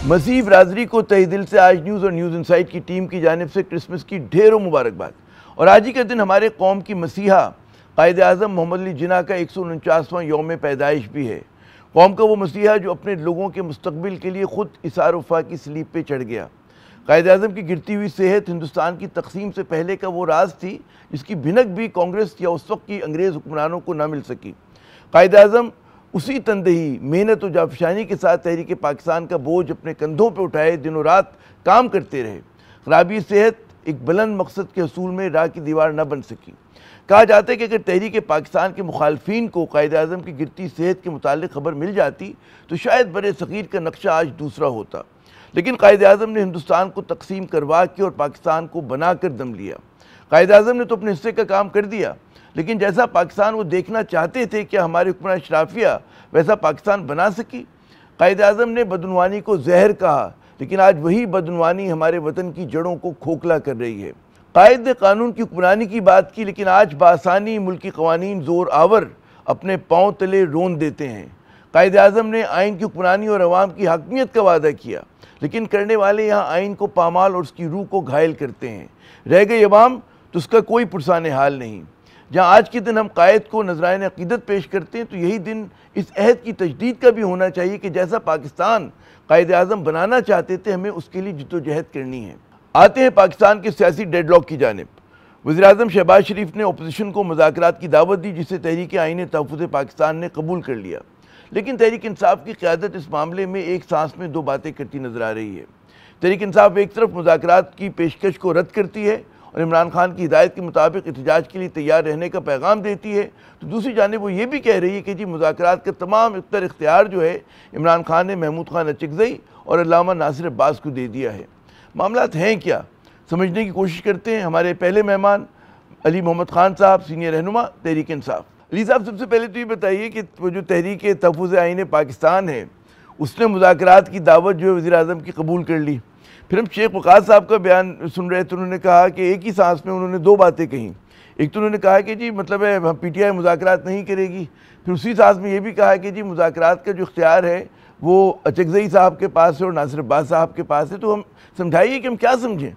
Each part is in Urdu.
مسیحی برادری کو تہہ دل سے آج نیوز اور نیوز انسائٹ کی ٹیم کی جانب سے کرسمس کی ڈھیروں مبارکباد۔ اور آج ہی کا دن ہمارے قوم کی مسیحا قائد اعظم محمد علی جناح کا 149واں یوم پیدائش بھی ہے۔ قوم کا وہ مسیحا جو اپنے لوگوں کے مستقبل کے لیے خود اثار وفا کی صلیب پہ چڑھ گیا۔ قائد اعظم کی گرتی ہوئی صحت ہندوستان کی تقسیم سے پہلے کا وہ راز تھی جس کی بھنک بھی کانگریس یا اس وقت کی انگریز حکمرانوں کو نہ مل سکی۔ قائد اعظم اسی تندہی، محنت و جانفشانی کے ساتھ تحریک پاکستان کا بوجھ اپنے کندھوں پہ اٹھائے دنوں رات کام کرتے رہے۔ خرابی صحت ایک بلند مقصد کے حصول میں راہ کی دیوار نہ بن سکی۔ کہا جاتا ہے کہ اگر تحریک پاکستان کے مخالفین کو قائد اعظم کی گرتی صحت کے متعلق خبر مل جاتی تو شاید بر صغیر کا نقشہ آج دوسرا ہوتا، لیکن قائد اعظم نے ہندوستان کو تقسیم کروا کے اور پاکستان کو بنا کر دم لیا۔ قائد اعظم نے تو اپنے حصے کا کام کر دیا، لیکن جیسا پاکستان وہ دیکھنا چاہتے تھے کہ ہمارے حکمراں اشرافیہ ویسا پاکستان بنا سکی۔ قائد اعظم نے بدعنوانی کو زہر کہا، لیکن آج وہی بدعنوانی ہمارے وطن کی جڑوں کو کھوکھلا کر رہی ہے۔ قائد نے قانون کی حکمرانی کی بات کی، لیکن آج بآسانی ملکی قوانین زور آور اپنے پاؤں تلے رون دیتے ہیں۔ قائد اعظم نے آئین کی حکمرانی اور عوام کی حاکمیت کا وعدہ کیا، لیکن کرنے والے یہاں آئین کو پامال اور اس کی روح کو گھائل کرتے ہیں۔ رہ گئی عوام تو اس کا کوئی پرسان حال نہیں۔ جہاں آج کے دن ہم قائد کو نذرائن عقیدت پیش کرتے ہیں تو یہی دن اس عہد کی تجدید کا بھی ہونا چاہیے کہ جیسا پاکستان قائد اعظم بنانا چاہتے تھے ہمیں اس کے لیے جدوجہد کرنی ہے۔ آتے ہیں پاکستان کے سیاسی ڈیڈ لاک کی جانب۔ وزیراعظم شہباز شریف نے اپوزیشن کو مذاکرات کی دعوت دی، جسے تحریک آئین تحفظ پاکستان نے قبول کر لیا، لیکن تحریک انصاف کی قیادت اس معاملے میں ایک سانس میں دو باتیں کرتی نظر آ رہی ہے۔ تحریک انصاف ایک طرف مذاکرات کی پیشکش کو رد کرتی ہے اور عمران خان کی ہدایت کے مطابق احتجاج کے لیے تیار رہنے کا پیغام دیتی ہے، تو دوسری جانب وہ یہ بھی کہہ رہی ہے کہ مذاکرات کا تمام اختیار جو ہے عمران خان نے محمود خان اچکزئی اور علامہ ناصر عباس کو دے دیا ہے۔ معاملات ہیں کیا، سمجھنے کی کوشش کرتے ہیں ہمارے پہلے مہمان علی محمد خان صاحب، سینئر رہنما تحریک انصاف۔ علی صاحب، سب سے پہلے تو یہ بتائیے کہ وہ جو تحریک تحفظ آئین پاکستان ہے اس نے مذاکرات کی دعوت جو ہے وزیر اعظم کی قبول کر لی، پھر ہم شیخ وقاص صاحب کا بیان سن رہے تھے، انہوں نے کہا کہ ایک ہی سانس میں انہوں نے دو باتیں کہیں۔ ایک تو انہوں نے کہا کہ مطلب ہے پی ٹی آئی مذاکرات نہیں کرے گی، پھر اسی سانس میں یہ بھی کہا کہ مذاکرات کا جو اختیار ہے وہ اچکزئی صاحب کے پاس ہے اور ناصر عباس صاحب کے پاس ہے، تو ہم سمجھائیے کہ ہم کیا سمجھیں۔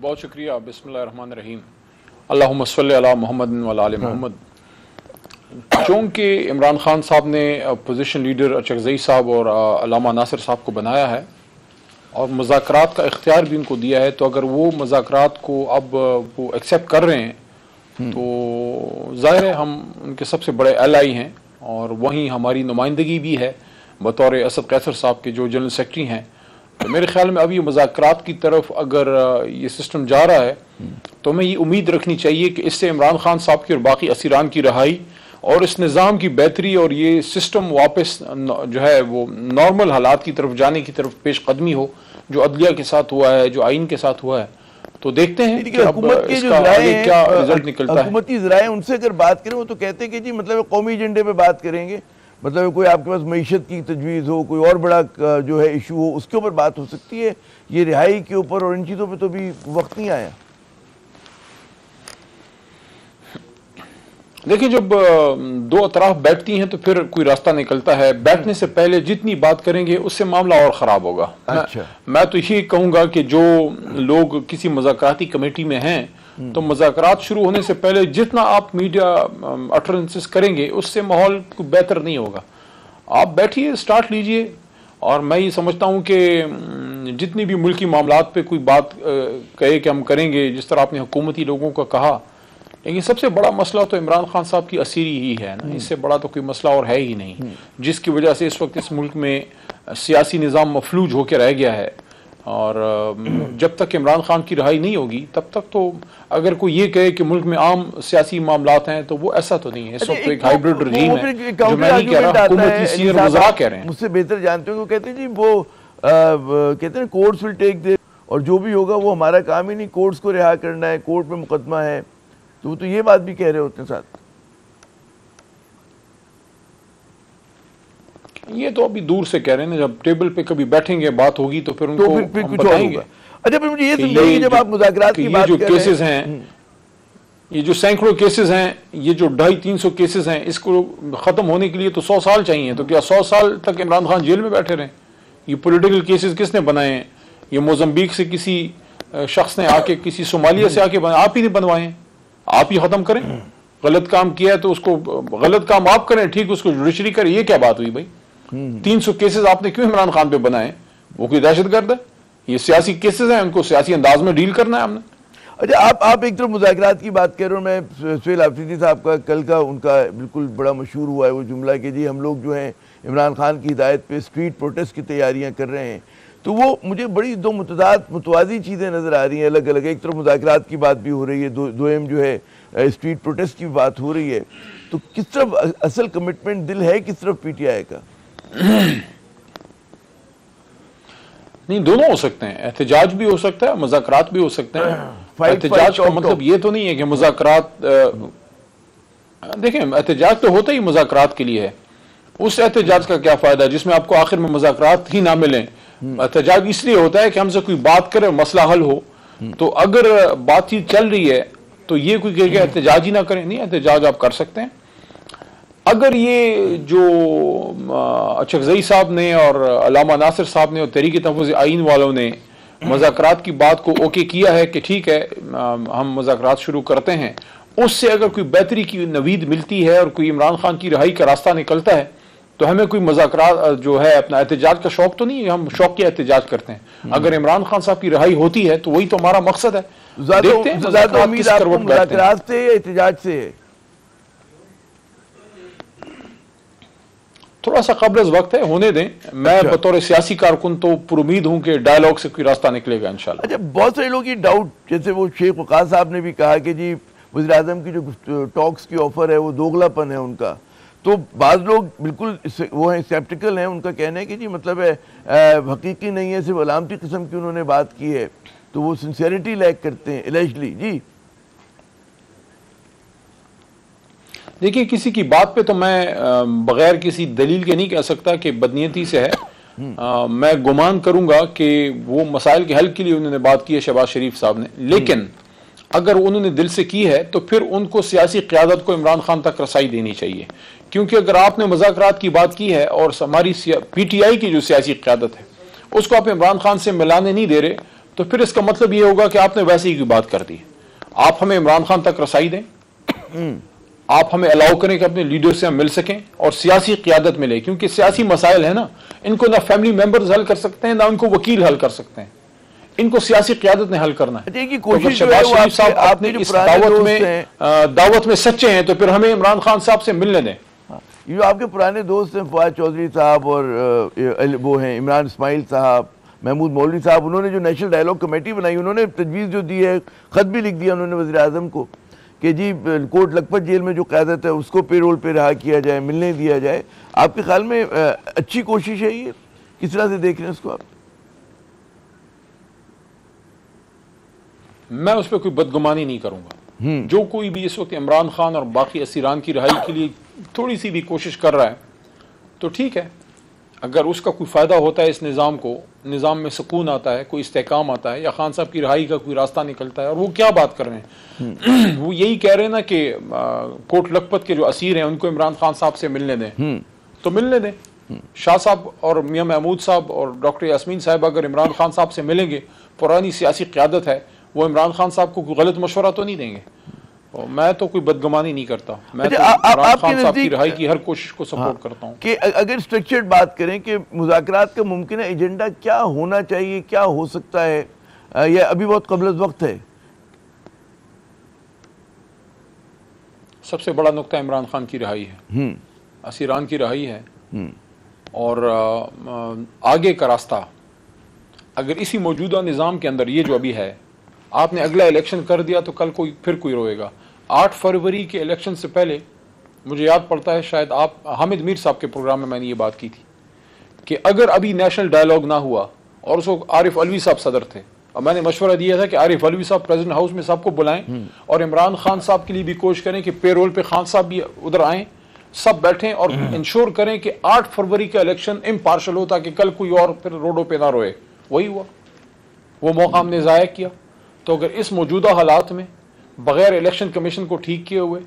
بہت شکریہ، بسم اللہ الرحمن الرحیم، اللہم صلی علی محمد وعلی آل محمد۔ چونکہ عمران خان صاحب نے اپوزیشن لیڈر اچکزئی صاحب اور علامہ ناصر صاحب کو بنایا ہے اور مذاکرات کا اختیار بھی ان کو دیا ہے، تو اگر وہ مذاکرات کو اب وہ ایکسیپٹ کر رہے ہیں تو ظاہر ہے ہم ان کے سب سے بڑے ایلائی ہیں، اور وہیں ہماری نمائندگی بھی ہے بطور اسد قیصر صاحب کے جو جنرل سیکرٹری ہیں۔ تو میرے خیال میں اب یہ مذاکرات کی طرف اگر یہ سسٹم جا رہا ہے تو ہمیں یہ امید رکھنی چاہیے کہ اس سے عمران خان صاحب کی اور باقی اسیران کی رہائی اور اس نظام کی بہتری اور یہ سسٹم واپس جو ہے وہ نارمل حالات کی طرف جانے کی طرف پیش قدمی ہو، جو عدلیہ کے ساتھ ہوا ہے، جو آئین کے ساتھ ہوا ہے۔ تو دیکھتے ہیں کہ حکومت کے جو ذرائع کیا رزلٹ نکلتا ہے۔ حکومتی ذرائع ان سے اگر بات کریں وہ تو کہتے ہیں کہ مطلب قومی ایجنڈے پہ بات کریں گے، مطلب کوئی آپ کے پاس معیشت کی تجویز ہو، کوئی اور بڑا جو ہے ایشو ہو، اس کے اوپر بات ہو سکتی ہے، یہ رہائی کے اوپر اور ان چیزوں پہ تو بھی وقت نہیں آیا۔ دیکھیں، جب دو اطراف بیٹھتی ہیں تو پھر کوئی راستہ نکلتا ہے۔ بیٹھنے سے پہلے جتنی بات کریں گے اس سے معاملہ اور خراب ہوگا۔ میں تو یہ کہوں گا کہ جو لوگ کسی مذاکراتی کمیٹی میں ہیں تو مذاکرات شروع ہونے سے پہلے جتنا آپ میڈیا اٹرنسز کریں گے اس سے ماحول بہتر نہیں ہوگا۔ آپ بیٹھیے، سٹارٹ لیجئے، اور میں یہ سمجھتا ہوں کہ جتنی بھی ملکی معاملات پہ کوئی بات کہے کہ ہم کریں گے، جس طرح آپ نے حکومتی لوگوں کا کہا، لیکن سب سے بڑا مسئلہ تو عمران خان صاحب کی اسیری ہی ہے نا، اس سے بڑا تو کوئی مسئلہ اور ہے ہی نہیں، جس کی وجہ سے اس وقت اس ملک میں سیاسی نظام مفلوج ہو کے رہ گیا ہے۔ اور جب تک عمران خان کی رہائی نہیں ہوگی تب تک تو اگر کوئی یہ کہے کہ ملک میں عام سیاسی معاملات ہیں تو وہ ایسا تو نہیں ہے۔ اس وقت ایک ہائیبرڈ رجیم ہے، جو میں نہیں کہہ رہا، حکومتی سینئر وزراء کہہ رہے ہیں، مجھ سے بہتر جانتے ہیں، وہ کہتے ہیں وہ کہتے ہیں کورٹس ول ٹیک دے، اور جو بھی ہوگا وہ ہمارا کام ہی نہیں، کورٹس کو رہا کرنا ہے، کورٹ میں مقدمہ ہے، تو وہ تو یہ بات بھی کہہ رہے ہوتے ہیں ساتھ۔ یہ تو ابھی دور سے کہہ رہے ہیں، جب ٹیبل پہ کبھی بیٹھیں گے بات ہوگی تو پھر ان کو ہم بتائیں گے۔ اچھا، پھر مجھے یہ سمجھائیے کہ جب آپ مذاکرات کی بات کر رہے ہیں، یہ جو کیسز ہیں، یہ جو سینکڑوں کیسز ہیں، یہ جو 250-300 کیسز ہیں، اس کو ختم ہونے کے لیے تو 100 سال چاہیے، تو کیا 100 سال تک عمران خان جیل میں بیٹھے رہیں؟ یہ پولیٹیکل کیسز کس نے بنائے ہیں؟ یہ موزمبیک سے کسی شخص نے آ کے، کسی صومالیہ سے آ کے بنائے؟ آپ ہی نے بنوائے ہیں، آپ ہی ختم کریں۔ غلط کام کیا ہے تو اس کو غلط کام آپ کریں، ٹھیک اس کو جوڈیشری کریں، یہ کیا بات ہوئی بھائی؟ 300 کیسز آپ نے کیوں عمران خان پہ بنائے؟ وہ کوئی دہشت گرد ہے؟ یہ سیاسی کیسز ہیں، ان کو سیاسی انداز میں ڈیل کرنا ہے ہم نے۔ اچھا، آپ ایک طرف مذاکرات کی بات کر رہے ہو، میں سہیل آفریدی صاحب کا کل کا ان کا بالکل بڑا مشہور ہوا ہے وہ جملہ کہ جی ہم لوگ جو ہیں عمران خان کی ہدایت پہ اسٹریٹ پروٹیسٹ کی تیاریاں کر رہے ہیں، تو وہ مجھے بڑی دو متوازی چیزیں نظر آ رہی ہیں الگ الگ۔ ایک طرف مذاکرات کی بات بھی ہو رہی ہے، دوئم جو ہے اسٹریٹ پروٹیسٹ کی بات ہو رہی ہے، تو کس طرف اصل کمٹمنٹ دل ہے، کس طرف پی ٹی آئی کا؟ نہیں، دونوں ہو سکتے ہیں، احتجاج بھی ہو سکتا ہے، مذاکرات بھی ہو سکتے ہیں۔ احتجاج کا مطلب یہ تو نہیں ہے کہ مذاکرات، دیکھیں احتجاج تو ہوتا ہی مذاکرات کے لیے ہے۔ اس احتجاج کا کیا فائدہ ہے جس میں آپ کو آخر میں مذاکرات ہی نہ ملیں؟ احتجاج اس لیے ہوتا ہے کہ ہم سے کوئی بات کرے، مسئلہ حل ہو۔ تو اگر بات چیت چل رہی ہے تو یہ کوئی کہ احتجاج ہی نہ کریں، نہیں، احتجاج آپ کر سکتے ہیں۔ اگر یہ جو اچکزئی صاحب نے اور علامہ ناصر صاحب نے اور تحریک تحفظ آئین والوں نے مذاکرات کی بات کو اوکے کیا ہے کہ ٹھیک ہے ہم مذاکرات شروع کرتے ہیں، اس سے اگر کوئی بہتری کی نوید ملتی ہے اور کوئی عمران خان کی رہائی کا راستہ نکلتا ہے تو ہمیں کوئی مذاکرات جو ہے اپنا احتجاج کا شوق تو نہیں ہے، ہم شوق کے احتجاج کرتے ہیں۔ اگر عمران خان صاحب کی رہائی ہوتی ہے تو وہی تو ہمارا مقصد ہے۔ دیکھتے ہیں مذاکرات سے یا احتجاج سے ہے؟ تھوڑا سا قبل از وقت ہے، ہونے دیں۔ میں بطور سیاسی کارکن تو پر امید ہوں کہ ڈائیلاگ سے کوئی راستہ نکلے گا انشاءاللہ۔ اچھا، بہت سارے لوگ یہ ڈاؤٹ، جیسے وہ شیخ وقاص صاحب نے بھی کہا کہ جی وزیر اعظم کی جو ٹاکس کی آفر ہے وہ دوگلا پن ہے ان کا، تو بعض لوگ بالکل وہ ہیں سیپٹیکل ہیں، ان کا کہنا ہے کہ جی مطلب ہے حقیقی نہیں ہے، صرف علامتی قسم کی انہوں نے بات کی ہے، تو وہ سنسیئرٹی لیک کرتے ہیں الیجلی۔ جی دیکھیے، کسی کی بات پہ تو میں بغیر کسی دلیل کے نہیں کہہ سکتا کہ بدنیتی سے ہے۔ میں گمان کروں گا کہ وہ مسائل کے حل کے لیے انہوں نے بات کی ہے شہباز شریف صاحب نے، لیکن اگر انہوں نے دل سے کی ہے تو پھر ان کو سیاسی قیادت کو عمران خان تک رسائی دینی چاہیے، کیونکہ اگر آپ نے مذاکرات کی بات کی ہے اور ہماری پی ٹی آئی کی جو سیاسی قیادت ہے اس کو آپ عمران خان سے ملانے نہیں دے رہے، تو پھر اس کا مطلب یہ ہوگا کہ آپ نے ویسے ہی کی بات کر دی۔ آپ ہمیں عمران خان تک رسائی دیں، آپ ہمیں الاؤ کریں کہ اپنے لیڈر سے ہم مل سکیں اور سیاسی قیادت ملے، کیونکہ سیاسی مسائل ہیں نا، ان کو نہ فیملی ممبرز حل کر سکتے ہیں، نہ ان کو وکیل حل کر سکتے ہیں، ان کو سیاسی قیادت نے حل کرنا ہے۔ شہباز شریف صاحب آپ نے اس دعوت میں سچے ہیں تو پھر ہمیں عمران خان صاحب سے ملنے دیں۔ یہ جو آپ کے پرانے دوست ہیں فواد چودھری صاحب اور وہ ہیں عمران اسماعیل صاحب، محمود مولوی صاحب، انہوں نے جو نیشنل ڈائیلاگ کمیٹی بنائی، انہوں نے تجویز جو دی ہے، خط بھی لکھ دیا انہوں نے وزیر اعظم کو کہ جی کوٹ لکھپت جیل میں جو قیادت ہے اس کو پے رول پہ رہا کیا جائے، ملنے دیا جائے۔ آپ کے خیال میں اچھی کوشش ہے یہ؟ کس طرح سے دیکھ رہے ہیں اس کو آپ؟ میں اس پہ کوئی بدگمانی نہیں کروں گا۔ جو کوئی بھی اس وقت عمران خان اور باقی اسیران کی رہائی کے لیے تھوڑی سی بھی کوشش کر رہا ہے تو ٹھیک ہے، اگر اس کا کوئی فائدہ ہوتا ہے اس نظام کو، نظام میں سکون آتا ہے، کوئی استحکام آتا ہے، یا خان صاحب کی رہائی کا کوئی راستہ نکلتا ہے، اور وہ کیا بات کر رہے ہیں، وہ یہی کہہ رہے ہیں نا کہ کوٹ لکھپت کے جو اسیر ہیں ان کو عمران خان صاحب سے ملنے دیں، تو ملنے دیں۔ شاہ صاحب اور میاں محمود صاحب اور ڈاکٹر یاسمین صاحب اگر عمران خان صاحب سے ملیں گے، پرانی سیاسی قیادت ہے، وہ عمران خان صاحب کو کوئی غلط مشورہ تو نہیں دیں گے۔ میں تو کوئی بدگمانی نہیں کرتا، میں تو عمران خان صاحب کی رہائی کی ہر کوشش کو سپورٹ کرتا ہوں۔ کہ اگر اسٹرکچرڈ بات کریں کہ مذاکرات کا ممکنہ ایجنڈا کیا ہونا چاہیے، کیا ہو سکتا ہے، یا ابھی بہت قبل از وقت ہے؟ سب سے بڑا نقطہ عمران خان کی رہائی ہے، اسیران کی رہائی ہے، اور آگے کا راستہ اگر اسی موجودہ نظام کے اندر یہ جو ابھی ہے، آپ نے اگلا الیکشن کر دیا تو کل پھر کوئی روئے گا۔ 8 فروری کے الیکشن سے پہلے مجھے یاد پڑتا ہے، شاید آپ حامد میر صاحب کے پروگرام میں نے یہ بات کی تھی کہ اگر ابھی نیشنل ڈائیلاگ نہ ہوا، اور اس وقت عارف علوی صاحب صدر تھے، اور میں نے مشورہ دیا تھا کہ عارف علوی صاحب پریزیڈنٹ ہاؤس میں سب کو بلائیں اور عمران خان صاحب کے لیے بھی کوشش کریں کہ پے رول پہ خان صاحب بھی ادھر آئیں، سب بیٹھیں اور انشور کریں کہ 8 فروری کا الیکشن امپارشل ہو تاکہ کل کوئی اور پھر روڈوں پہ نہ روئے۔ وہی ہوا، وہ موقع ہم نے ضائع کیا۔ تو اگر اس موجودہ حالات میں بغیر الیکشن کمیشن کو ٹھیک کیے ہوئے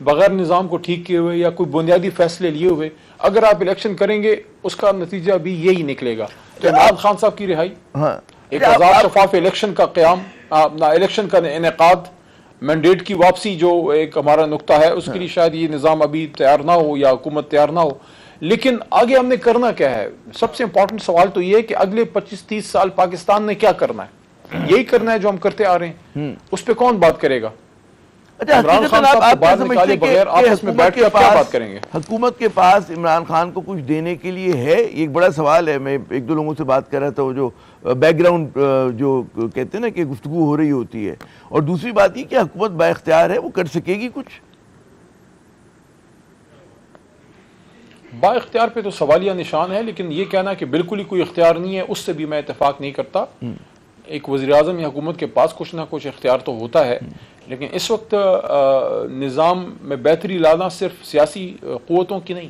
بغیر نظام کو ٹھیک کیے ہوئے یا کوئی بنیادی فیصلے لیے ہوئے اگر آپ الیکشن کریں گے اس کا نتیجہ بھی یہی نکلے گا. تو عمران خان صاحب کی رہائی, ایک آزاد شفاف الیکشن کا قیام, الیکشن کا انعقاد, مینڈیٹ کی واپسی جو ایک ہمارا نقطہ ہے, اس کے لیے شاید یہ نظام ابھی تیار نہ ہو یا حکومت تیار نہ ہو. لیکن آگے ہم نے کرنا کیا ہے؟ سب سے امپورٹنٹ سوال تو یہ ہے کہ اگلے 25-30 سال پاکستان نے کیا کرنا ہے. یہی کرنا ہے جو ہم کرتے آ رہے ہیں, اس پہ کون بات کرے گا؟ عمران خان صاحب کو باہر نکالے بغیر آپس میں بیٹھ کے کیا بات کریں گے؟ حکومت کے پاس عمران خان کو کچھ دینے کے لیے ہے؟ یہ ایک بڑا سوال ہے. میں ایک دو لوگوں سے بات کر رہا تھا, وہ جو بیک گراؤنڈ جو کہتے ہیں نا کہ گفتگو ہو رہی ہوتی ہے. اور دوسری بات یہ کہ حکومت با اختیار ہے, وہ کر سکے گی کچھ؟ با اختیار پہ تو سوالیہ نشان ہے, لیکن یہ کہنا کہ بالکل ہی کوئی اختیار نہیں ہے, اس سے بھی میں اتفاق نہیں کرتا. ایک وزیر اعظم یا حکومت کے پاس کچھ نہ کچھ اختیار تو ہوتا ہے, لیکن اس وقت نظام میں بہتری لانا صرف سیاسی قوتوں کی نہیں,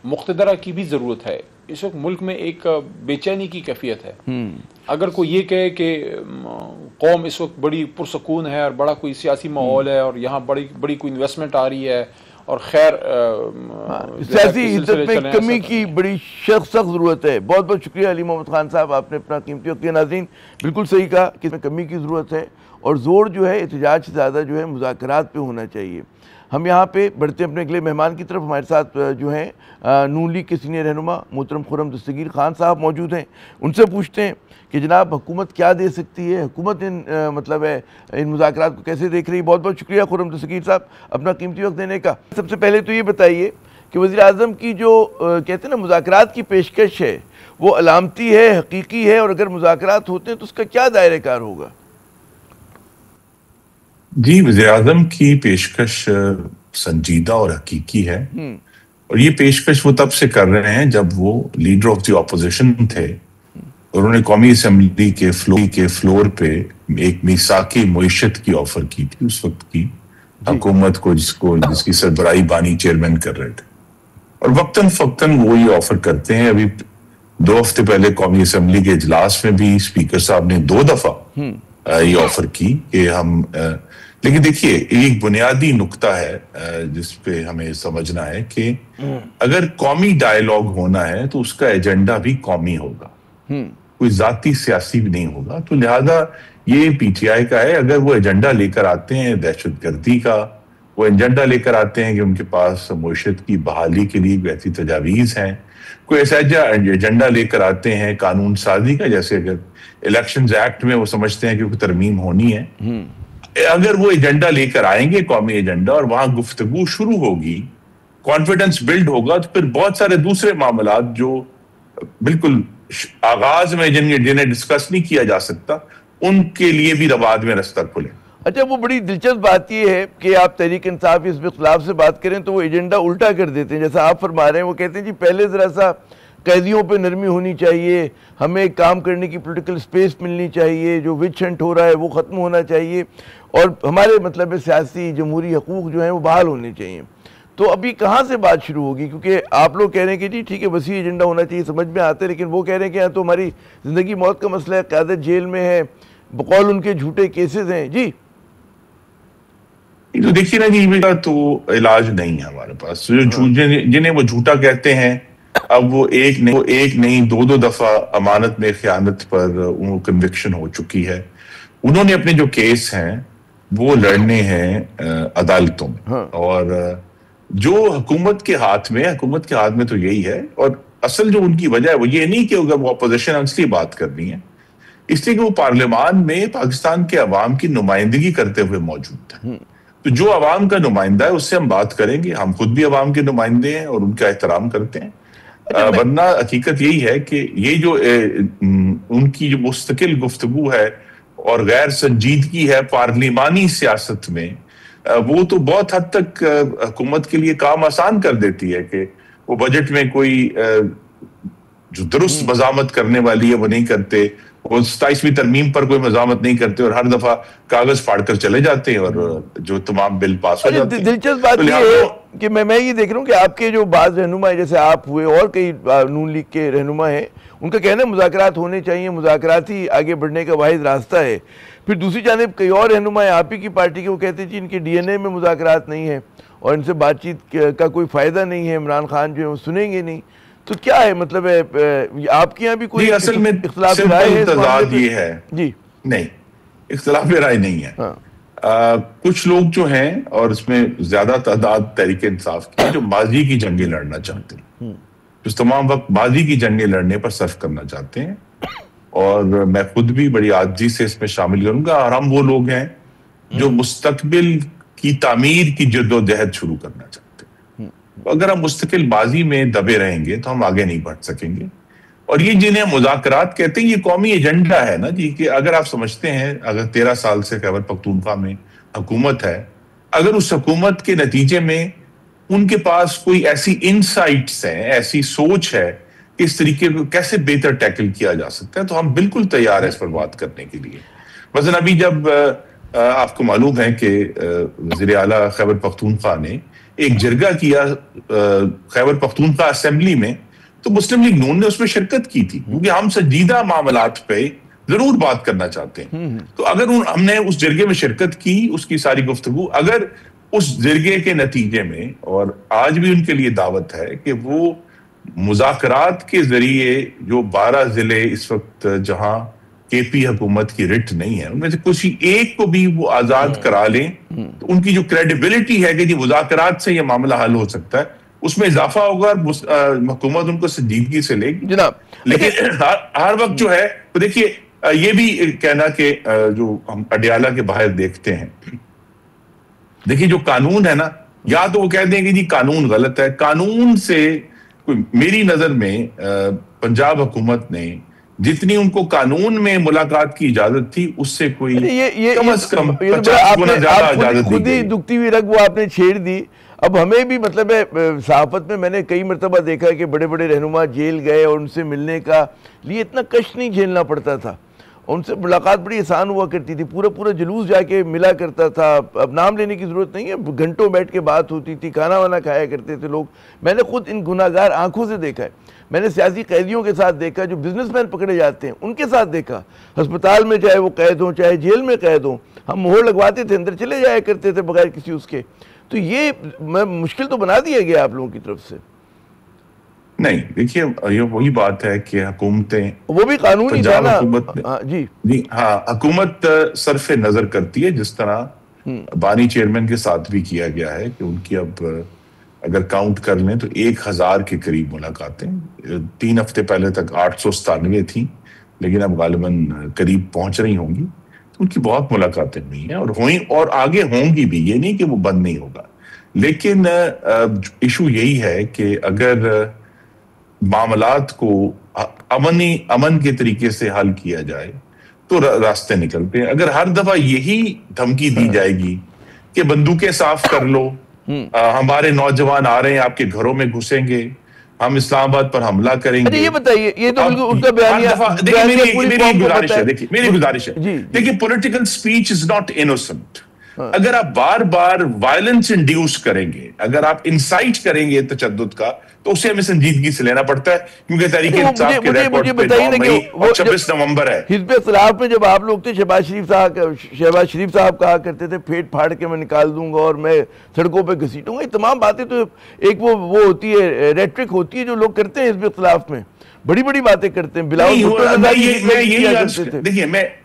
مقتدرہ کی بھی ضرورت ہے. اس وقت ملک میں ایک بے چینی کی کیفیت ہے. اگر کوئی یہ کہے کہ قوم اس وقت بڑی پرسکون ہے اور بڑا کوئی سیاسی ماحول ہے اور یہاں بڑی کوئی انویسٹمنٹ آ رہی ہے اور خیر سیاسی عزت میں کمی کی بڑی سخت ضرورت ہے. بہت بہت شکریہ علی محمد خان صاحب, آپ نے اپنا قیمتی وقت. ناظرین بالکل صحیح کہا کہ اس میں کمی کی ضرورت ہے, اور زور جو ہے احتجاج سے زیادہ جو ہے مذاکرات پہ ہونا چاہیے. ہم یہاں پہ بڑھتے اپنے اگلے مہمان کی طرف. ہمارے ساتھ جو ہیں نون لیگ کے سینئر رہنما محترم خرم دستگیر خان صاحب موجود ہیں. ان سے پوچھتے ہیں کہ جناب حکومت کیا دے سکتی ہے, حکومت ان مذاکرات کو کیسے دیکھ رہی ہے. بہت بہت شکریہ خرم دستگیر صاحب اپنا قیمتی وقت دینے کا. سب سے پہلے تو یہ بتائیے کہ وزیر اعظم کی جو کہتے ہیں نا مذاکرات کی پیشکش ہے, وہ علامتی ہے, حقیقی ہے, اور اگر مذاکرات ہوتے ہیں تو اس کا کیا دائرہ کار ہوگا؟ جی, وزیر اعظم کی پیشکش سنجیدہ اور حقیقی ہے, اور یہ پیشکش وہ تب سے کر رہے ہیں جب وہ لیڈر آف دی اپوزیشن تھے. انہوں نے قومی اسمبلی کے فلور پہ ایک میثاقی معیشت کی آفر کی تھی اس وقت کی حکومت کو, جس کی سربراہی بانی چیئرمین کر رہے تھے, اور وقتاً فوقتاً وہ یہ آفر کرتے ہیں. ابھی 2 ہفتے پہلے قومی اسمبلی کے اجلاس میں بھی اسپیکر صاحب نے 2 دفعہ یہ آفر کی کہ ہم لیکن دیکھیے ایک بنیادی نقطہ ہے جس پہ ہمیں سمجھنا ہے کہ اگر قومی ڈائیلاگ ہونا ہے تو اس کا ایجنڈا بھی قومی ہوگا, کوئی ذاتی سیاسی بھی نہیں ہوگا. تو لہذا یہ پی ٹی آئی کا ہے, اگر وہ ایجنڈا لے کر آتے ہیں دہشت گردی کا, وہ ایجنڈا لے کر آتے ہیں کہ ان کے پاس معیشت کی بحالی کے لیے ایسی تجاویز ہیں, کوئی ایسا ایجنڈا لے کر آتے ہیں قانون سازی کا, جیسے اگر الیکشنز ایکٹ میں وہ سمجھتے ہیں کہ کوئی ترمیم ہونی ہے, اگر وہ ایجنڈا لے کر آئیں گے قومی ایجنڈا اور وہاں گفتگو شروع ہوگی, کانفیڈنس بلڈ ہوگا, تو پھر بہت سارے دوسرے معاملات جو بالکل آغاز میں جنہیں ڈسکس نہیں کیا جا سکتا, ان کے لیے بھی بعد میں رستہ کھلے. اچھا, وہ بڑی دلچسپ بات یہ ہے کہ آپ تحریک انصاف اس میں خلاف سے بات کریں تو وہ ایجنڈا الٹا کر دیتے ہیں, جیسا آپ فرما رہے ہیں. وہ کہتے ہیں جی پہلے ذرا سا قیدیوں پہ نرمی ہونی چاہیے, ہمیں کام کرنے کی پولیٹیکل سپیس ملنی چاہیے, جو وچ ہنٹ ہو رہا ہے وہ ختم ہونا چاہیے, اور ہمارے سیاسی جمہوری حقوق جو ہیں وہ بحال ہونے چاہیے. تو ابھی کہاں سے بات شروع ہوگی؟ کیونکہ آپ لوگ کہہ رہے ہیں کہ جی ٹھیک ہے وسیع ایجنڈا ہونا چاہیے, سمجھ میں آتے ہیں, لیکن وہ کہہ رہے ہیں کہ یہاں تو ہماری زندگی موت کا مسئلہ ہے, قیادت جیل میں ہے, بقول ان کے جھوٹے کیسز ہیں. جی تو دیکھیے نا جی, تو علاج نہیں ہے ہمارے پاس. جنہیں وہ جھوٹا کہتے ہیں, اب وہ ایک نہیں 2 دفعہ امانت میں خیانت پر کنوکشن ہو چکی ہے. انہوں نے اپنے جو کیس ہیں وہ لڑنے ہیں عدالتوں میں, اور جو حکومت کے ہاتھ میں تو یہی ہے. اور اصل جو ان کی وجہ ہے وہ یہ نہیں کہ اگر وہ اپوزیشن اس لیے بات کرنی ہے, اس لیے کہ وہ پارلیمان میں پاکستان کے عوام کی نمائندگی کرتے ہوئے موجود ہے. تو جو عوام کا نمائندہ ہے اس سے ہم بات کریں گے, ہم خود بھی عوام کے نمائندے ہیں اور ان کا احترام کرتے ہیں. ورنہ حقیقت یہی ہے کہ یہ جو ان کی جو مستقل گفتگو ہے اور غیر سنجیدگی ہے پارلیمانی سیاست میں, وہ تو بہت حد تک حکومت کے لیے کام آسان کر دیتی ہے کہ وہ بجٹ میں کوئی جو درست مزاحمت کرنے والی ہے وہ نہیں کرتے, وہ 27ویں ترمیم پر کوئی مزاحمت نہیں کرتے, اور ہر دفعہ کاغذ پھاڑ کر چلے جاتے ہیں اور جو تمام بل پاس ہو جاتے ہیں. دلچسپ بات یہ ہے کہ میں یہ دیکھ رہا ہوں کہ آپ کے جو بعض رہنما ہیں, جیسے آپ ہوئے اور کئی نون لیگ کے رہنما ہیں, ان کا کہنا ہے مذاکرات ہونے چاہیے, مذاکرات ہی آگے بڑھنے کا واحد راستہ ہے. پھر دوسری جانب کئی اور رہنما ہیں آپ ہی کی پارٹی کے, وہ کہتے ہیں جی ان کے ڈی این اے میں مذاکرات نہیں ہے, اور ان سے بات چیت کا کوئی فائدہ نہیں ہے، عمران خان جو ہے وہ سنیں گے نہیں، تو کیا ہے مطلب ہے آپ کے یہاں بھی کوئی اصل میں اختلاف رائے ہے؟ تضاد یہ ہے جی نہیں، اختلاف رائے نہیں ہے. کچھ لوگ جو ہیں، اور اس میں زیادہ تعداد تحریک انصاف کی، جو ماضی کی جنگیں لڑنا چاہتے ہیں، جو تمام وقت ماضی کی جنگیں لڑنے پر صرف کرنا چاہتے ہیں، اور میں خود بھی بڑی عاجزی سے اس میں شامل کروں گا. اور ہم وہ لوگ ہیں جو مستقبل کی تعمیر کی جدوجہد شروع کرنا چاہتے ہیں. اگر ہم مستقل ماضی میں دبے رہیں گے تو ہم آگے نہیں بڑھ سکیں گے. اور یہ جنہیں مذاکرات کہتے ہیں، یہ قومی ایجنڈا ہے نا جی، کہ اگر آپ سمجھتے ہیں اگر 13 سال سے خیبر پختونخوا میں حکومت ہے، اگر اس حکومت کے نتیجے میں ان کے پاس کوئی ایسی انسائٹس ہیں، ایسی سوچ ہے کہ اس طریقے کو کیسے بہتر ٹیکل کیا جا سکتا ہے، تو ہم بالکل تیار ہیں اس پر بات کرنے کے لیے. مثلا ابھی جب آپ کو معلوم ہے کہ وزیر اعلیٰ خیبر پختونخوا نے ایک جرگہ کیا خیبر پختونخوا اسمبلی میں، تو مسلم لیگ نون نے اس میں شرکت کی تھی، کیونکہ ہم سنجیدہ معاملات پہ ضرور بات کرنا چاہتے ہیں. تو اگر ہم نے اس جرگے میں شرکت کی، اس کی ساری گفتگو، اگر اس جرگے کے نتیجے میں، اور آج بھی ان کے لیے دعوت ہے کہ وہ مذاکرات کے ذریعے جو 12 ضلع اس وقت جہاں کے پی حکومت کی رٹ نہیں ہے، ان میں سے کسی ایک کو بھی وہ آزاد کرا لیں، تو ان کی جو کریڈیبلٹی ہے کہ جی مذاکرات سے یہ معاملہ حل ہو سکتا ہے، اس میں اضافہ ہوگا، اور حکومت ان کو سنجیدگی سے لے گی جناب. لیکن ہر وقت جو ہے تو دیکھیے یہ بھی کہنا کہ جو ہم اڈیالہ کے باہر دیکھتے ہیں، دیکھیے جو قانون ہے نا، یا تو وہ کہہ دیں کہ جی قانون غلط ہے. قانون سے میری نظر میں پنجاب حکومت نے جتنی ان کو قانون میں ملاقات کی اجازت تھی، اس سے کوئی کم از کم 50 گنا زیادہ اجازت دی گئی. دکھتی ہوئی رگ وہ آپ نے چھیڑ دی. اب ہمیں بھی مطلب ہے صحافت میں نے کئی مرتبہ دیکھا کہ بڑے بڑے رہنما جیل گئے اور ان سے ملنے کا لیے اتنا کشٹ نہیں جھیلنا پڑتا تھا، ان سے ملاقات بڑی آسان ہوا کرتی تھی، پورا جلوس جا کے ملا کرتا تھا. اب نام لینے کی ضرورت نہیں ہے، گھنٹوں بیٹھ کے بات ہوتی تھی، کھانا وانا کھایا کرتے تھے لوگ. میں نے خود ان گناہگار آنکھوں سے دیکھا ہے. میں نے سیاسی قیدیوں کے ساتھ دیکھا، جو بزنس مین پکڑے جاتے ہیں ان کے ساتھ دیکھا، ہسپتال میں چاہے وہ قید ہوں چاہے جیل میں قید ہوں، ہم مہر لگواتے تھے، اندر چلے جایا کرتے تھے بغیر کسی اس کے. تو یہ مشکل تو بنا دیا گیا آپ لوگوں کی طرف سے. نہیں دیکھیے، یہ وہی بات ہے کہ حکومتیں، وہ بھی قانونی تھا نا. جی ہاں، حکومت صرف نظر کرتی ہے، جس طرح بانی چیئرمین کے ساتھ بھی کیا گیا ہے کہ ان کی اب اگر کاؤنٹ کر لیں تو 1000 کے قریب ملاقاتیں، 3 ہفتے پہلے تک 897 تھیں، لیکن اب غالباً قریب پہنچ رہی ہوں گی. ان کی بہت ملاقاتیں ہوئی ہیں اور ہوئیں اور آگے ہوں گی بھی، یہ نہیں کہ وہ بند نہیں ہوگا. لیکن ایشو یہی ہے کہ اگر معاملات کو امن کے طریقے سے حل کیا جائے تو راستے نکلتے ہیں. اگر ہر دفعہ یہی دھمکی دی جائے گی کہ بندوقیں صاف کر لو، ہمارے نوجوان آ رہے ہیں، آپ کے گھروں میں گھسیں گے، ہم اسلام آباد پر حملہ کریں گے. یہ بتائیے، یہ تو بالکل ان کا بیانیہ میری گزارش ہے، دیکھیے political speech is not innocent. اگر آپ بار بار وائلنس انڈیوس کریں گے، اگر آپ انسائٹ کریں گے تشدد کا، تو اسے ہمیں سنجیدگی سے لینا پڑتا ہے، کیونکہ تحریک انصاف کے ریکارڈ پہ 9 مئی اور 26 نومبر ہے. حزب اختلاف میں جب آپ لوگ تھے، شہباز شریف صاحب کہا کرتے تھے پھیٹ پھاڑ کے میں نکال دوں گا اور میں سڑکوں پہ گھسیٹوں گا. یہ تمام باتیں تو ایک وہ ہوتی ہے، ریٹرک ہوتی ہے جو لوگ کرتے ہیں حزب اختلاف میں، بڑی بڑی باتیں کرتے ہیں. بلاول بھٹو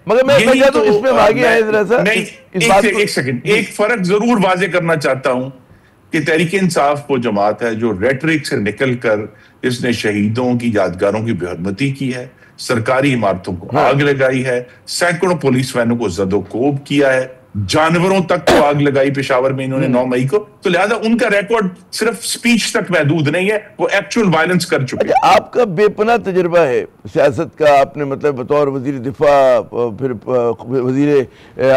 مگر میں چاہتا ہوں اس میں آگے آئے ذرا سا. ایک سیکنڈ، ایک فرق ضرور واضح کرنا چاہتا ہوں کہ تحریک انصاف وہ جماعت ہے جو ریٹرک سے نکل کر اس نے شہیدوں کی یادگاروں کی بے حرمتی کی ہے، سرکاری عمارتوں کو آگ لگائی ہے، سینکڑوں پولیس وینوں کو زد و کوب کیا ہے، جانوروں تک کو آگ لگائی پشاور میں انہوں نے 9 مئی کو. تو لہذا ان کا ریکارڈ صرف سپیچ تک محدود نہیں ہے، وہ ایکچول وائلنس کر چکے ہیں. آپ کا بے پناہ تجربہ ہے سیاست کا، آپ نے مطلب بطور وزیر دفاع، پھر وزیر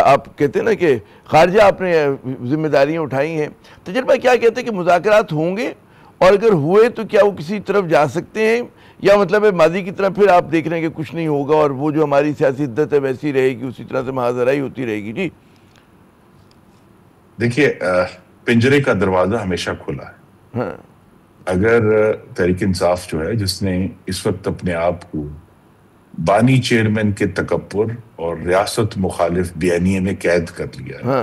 آپ کہتے ہیں نا کہ خارجہ آپ نے ذمہ داریاں اٹھائی ہیں. تجربہ کیا کہتے ہیں کہ مذاکرات ہوں گے، اور اگر ہوئے تو کیا وہ کسی طرف جا سکتے ہیں، یا مطلب ماضی کی طرح پھر آپ دیکھ رہے ہیں کہ کچھ نہیں ہوگا اور وہ جو ہماری سیاسی عدت ہے ویسی رہے گی، اسی طرح سے محاذرائی ہوتی رہے گی؟ جی دیکھیے، پنجرے کا دروازہ ہمیشہ کھلا ہے. اگر تحریک انصاف جو ہے، جس نے اس وقت اپنے آپ کو بانی چیئرمین کے تکبر اور ریاست مخالف بیانیے میں قید کر لیا ہے،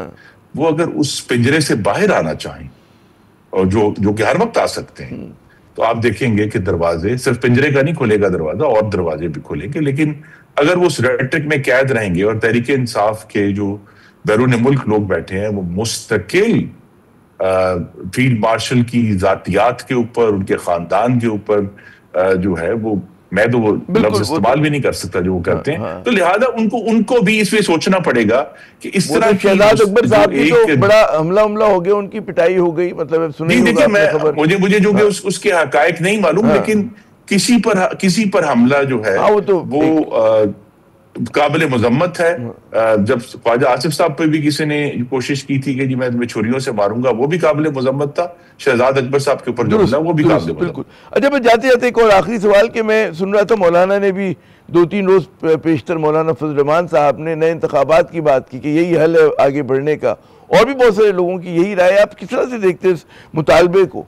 وہ اگر اس پنجرے سے باہر آنا چاہیں اور جو کہ ہر وقت آ سکتے ہیں. تو آپ دیکھیں گے کہ دروازے صرف پنجرے کا نہیں کھلے گا دروازہ، اور دروازے بھی کھلیں گے. لیکن اگر وہ اس ریٹرک میں قید رہیں گے اور تحریک انصاف کے جو بیرون ملک لوگ بیٹھے ہیں وہ مستقل فیلڈ مارشل کی ذاتیات کے اوپر، ان کے خاندان کے اوپر جو ہے وہ، میں تو وہ لفظ استعمال بھی نہیں کر سکتا جو وہ کرتے ہیں، تو لہذا ان کو بھی اس میں سوچنا پڑے گا کہ اس طرح شہزاد اکبر صاحب کی تو بڑا حملہ ہو گیا، ان کی پٹائی ہو گئی، مطلب مجھے جو کہ اس کے حقائق نہیں معلوم، لیکن کسی پر حملہ جو ہے وہ قابل مذمت ہے. جب خواجہ آصف صاحب پہ بھی کسی نے کوشش کی تھی کہ جی میں تمہیں چھریوں سے ماروں گا، وہ بھی قابل مذمت تھا. شہزاد اکبر صاحب کے اوپر جو حملہ وہ بھی قابل مذمت. اچھا، میں جاتے جاتے ایک اور آخری سوال کہ میں سن رہا تھا مولانا نے بھی 2-3 روز پیشتر مولانا فضل الرحمان صاحب نے نئے انتخابات کی بات کی کہ یہی حل ہے آگے بڑھنے کا، اور بھی بہت سارے لوگوں کی یہی رائے. آپ کس طرح سے دیکھتے ہیں اس مطالبے کو؟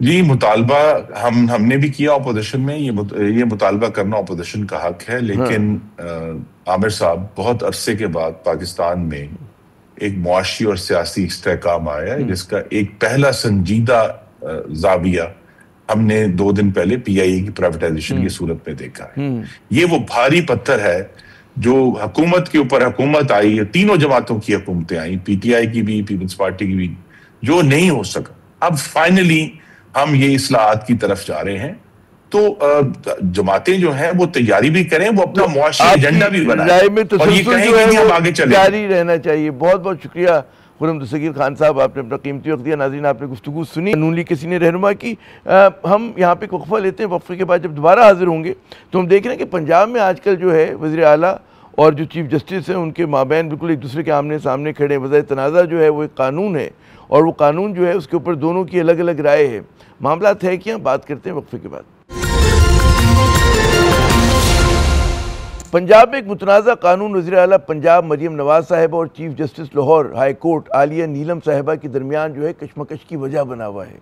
جی، مطالبہ ہم نے بھی کیا اپوزیشن میں. یہ مطالبہ کرنا اپوزیشن کا حق ہے، لیکن عامر صاحب بہت عرصے کے بعد پاکستان میں ایک معاشی اور سیاسی استحکام آیا ہے جس کا ایک پہلا سنجیدہ زاویہ ہم نے 2 دن پہلے پی آئی اے کی پرائیویٹائزیشن کی صورت میں دیکھا ہے. یہ وہ بھاری پتھر ہے جو حکومت کے اوپر حکومت آئی، تینوں جماعتوں کی حکومتیں آئیں، پی ٹی آئی کی بھی، پیپلز پارٹی کی بھی، جو نہیں ہو سکا. اب فائنلی ہم یہ اصلاحات کی طرف جا رہے ہیں. تو جماعتیں جو ہیں وہ تیاری بھی کریں، وہ اپنا معاشی ایجنڈا بھی بنائیں اور یہ کہیں کہ ہم آگے چلیں. جاری رہنا چاہیے. بہت بہت شکریہ خرم دستگیر خان صاحب، آپ نے اپنا قیمتی وقت دیا. ناظرین، آپ نے گفتگو سنی نون لیگ کے سینئر رہنما کی. ہم یہاں پہ وقفہ لیتے ہیں، وقفے کے بعد جب دوبارہ حاضر ہوں گے تو ہم دیکھ رہے ہیں کہ پنجاب میں آج کل جو ہے وزیر اعلیٰ اور جو چیف جسٹس ہیں ان کے مابین بالکل ایک دوسرے کے آمنے سامنے کھڑے ہیں. وضع تنازع جو ہے وہ ایک قانون ہے، اور وہ قانون جو ہے اس کے اوپر دونوں کی الگ الگ رائے ہے. معاملات ہے کیا؟ بات کرتے ہیں وقفے کے بعد. پنجاب میں ایک متنازع قانون وزیر اعلیٰ پنجاب مریم نواز صاحبہ اور chief justice Lahore high court Aalia Neelum صاحبہ کے درمیان جو ہے کشمکش کی وجہ بنا ہوا ہے.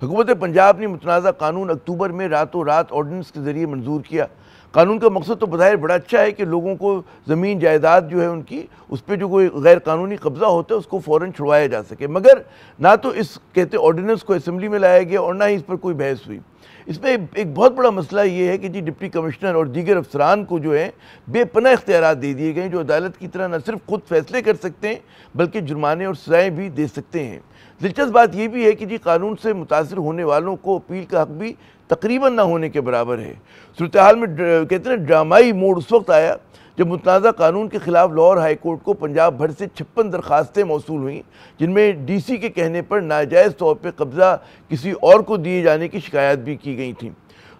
حکومت پنجاب نے متنازع قانون اکتوبر میں راتوں رات آرڈیننس کے ذریعے منظور کیا. قانون کا مقصد تو بظاہر بڑا اچھا ہے کہ لوگوں کو زمین جائیداد جو ہے ان کی، اس پہ جو کوئی غیر قانونی قبضہ ہوتا ہے اس کو فوراً چھڑوایا جا سکے. مگر نہ تو اس کہتے آرڈیننس کو اسمبلی میں لایا گیا اور نہ ہی اس پر کوئی بحث ہوئی. اس میں ایک بہت بڑا مسئلہ یہ ہے کہ جی ڈپٹی کمشنر اور دیگر افسران کو جو ہے بے پناہ اختیارات دے دیے گئے جو عدالت کی طرح نہ صرف خود فیصلے کر سکتے ہیں بلکہ جرمانے اور سزائیں بھی دے سکتے ہیں. دلچسپ بات یہ بھی ہے کہ جی قانون سے متاثر ہونے والوں کو اپیل کا حق بھی تقریباً نہ ہونے کے برابر ہے. صورتحال میں کہتے ہیں ڈرامائی موڑ اس وقت آیا جب متنازع قانون کے خلاف لاہور ہائی کورٹ کو پنجاب بھر سے 56 درخواستیں موصول ہوئیں، جن میں ڈی سی کے کہنے پر ناجائز طور پہ قبضہ کسی اور کو دیے جانے کی شکایات بھی کی گئی تھیں.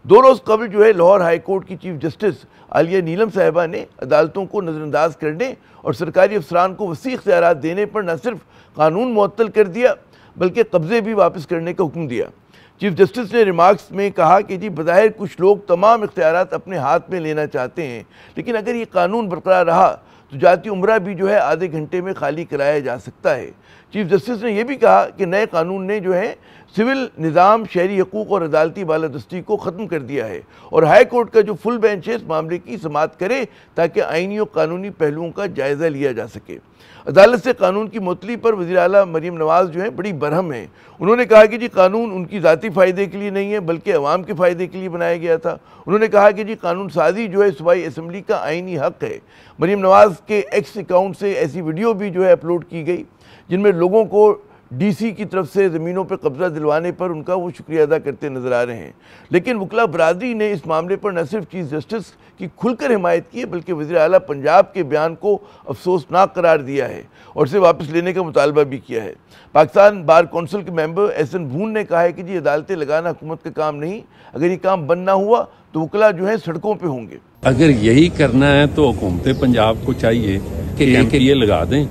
2 روز قبل جو ہے لاہور ہائی کورٹ کی چیف جسٹس عالیہ نیلم صاحبہ نے عدالتوں کو نظر انداز کرنے اور سرکاری افسران کو وسیع اختیارات دینے پر نہ صرف قانون معطل کر دیا بلکہ قبضے بھی واپس کرنے کا حکم دیا. چیف جسٹس نے ریمارکس میں کہا کہ جی بظاہر کچھ لوگ تمام اختیارات اپنے ہاتھ میں لینا چاہتے ہیں، لیکن اگر یہ قانون برقرار رہا تو جاتی عمرہ بھی جو ہے آدھے گھنٹے میں خالی کرایا جا سکتا ہے. چیف جسٹس نے یہ بھی کہا کہ نئے قانون نے جو ہے سول نظام، شہری حقوق اور عدالتی بالادستی کو ختم کر دیا ہے، اور ہائی کورٹ کا جو فل بینچ ہے اس معاملے کی سماعت کرے تاکہ آئینی اور قانونی پہلوؤں کا جائزہ لیا جا سکے. عدالت سے قانون کی معطلی پر وزیر اعلیٰ مریم نواز جو ہے بڑی برہم ہیں. انہوں نے کہا کہ جی قانون ان کی ذاتی فائدے کے لیے نہیں ہے بلکہ عوام کے فائدے کے لیے بنایا گیا تھا. انہوں نے کہا کہ جی قانون سازی جو ہے صوبائی اسمبلی کا آئینی حق ہے. مریم نواز کے ایکس اکاؤنٹ سے ایسی ویڈیو بھی جو ہے اپلوڈ کی گئی جن میں لوگوں کو ڈی سی کی طرف سے زمینوں پہ قبضہ دلوانے پر ان کا وہ شکریہ ادا کرتے نظر آ رہے ہیں. لیکن وکلا برادری نے اس معاملے پر نہ صرف چیف جسٹس کی کھل کر حمایت کی ہے بلکہ وزیر اعلیٰ پنجاب کے بیان کو افسوسناک قرار دیا ہے اور اسے واپس لینے کا مطالبہ بھی کیا ہے. پاکستان بار کونسل کے ممبر احسن بھون نے کہا ہے کہ جی عدالتیں لگانا حکومت کا کام نہیں، اگر یہ کام بند نہ ہوا تو وکلا جو ہیں سڑکوں پہ ہوں گے. اگر یہی کرنا ہے تو حکومت پنجاب کو چاہیے کہ یہ لگا دیں،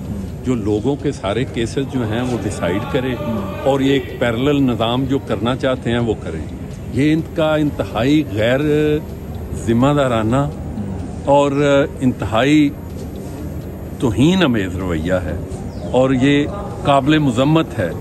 جو لوگوں کے سارے کیسز جو ہیں وہ ڈیسائیڈ کرے اور یہ ایک پیرلل نظام جو کرنا چاہتے ہیں وہ کریں. یہ ان کا انتہائی غیر ذمہ دارانہ اور انتہائی توہین امیز رویہ ہے اور یہ قابل مذمت ہے.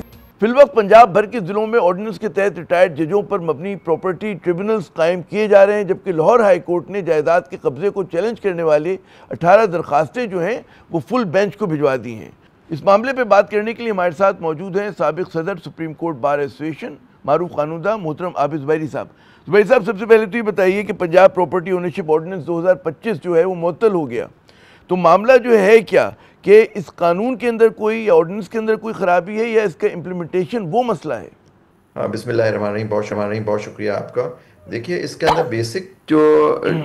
فی الوقت پنجاب بھر کے ضلعوں میں آرڈیننس کے تحت ریٹائرڈ ججوں پر مبنی پراپرٹی ٹریبونلز قائم کیے جا رہے ہیں، جبکہ لاہور ہائی کورٹ نے جائیداد کے قبضے کو چیلنج کرنے والے 18 درخواستیں جو ہیں وہ فل بینچ کو بھجوا دی ہیں. اس معاملے پہ بات کرنے کے لیے ہمارے ساتھ موجود ہیں سابق صدر سپریم کورٹ بار ایسوسیشن معروف قانوندہ محترم عابد زبیری صاحب. زبیری صاحب, سب سے پہلے تو یہ بتائیے کہ پنجاب پراپرٹی اونرشپ آرڈیننس 2025 جو ہے وہ معطل ہو گیا, تو معاملہ جو ہے کیا کہ اس قانون کے اندر کوئی یا آرڈیننس کے اندر کوئی خرابی ہے یا اس کا امپلیمنٹیشن وہ مسئلہ ہے؟ ہاں, بسم اللہ الرحمن الرحیم, بہت شکریہ آپ کا. دیکھیے, اس کے اندر بیسک جو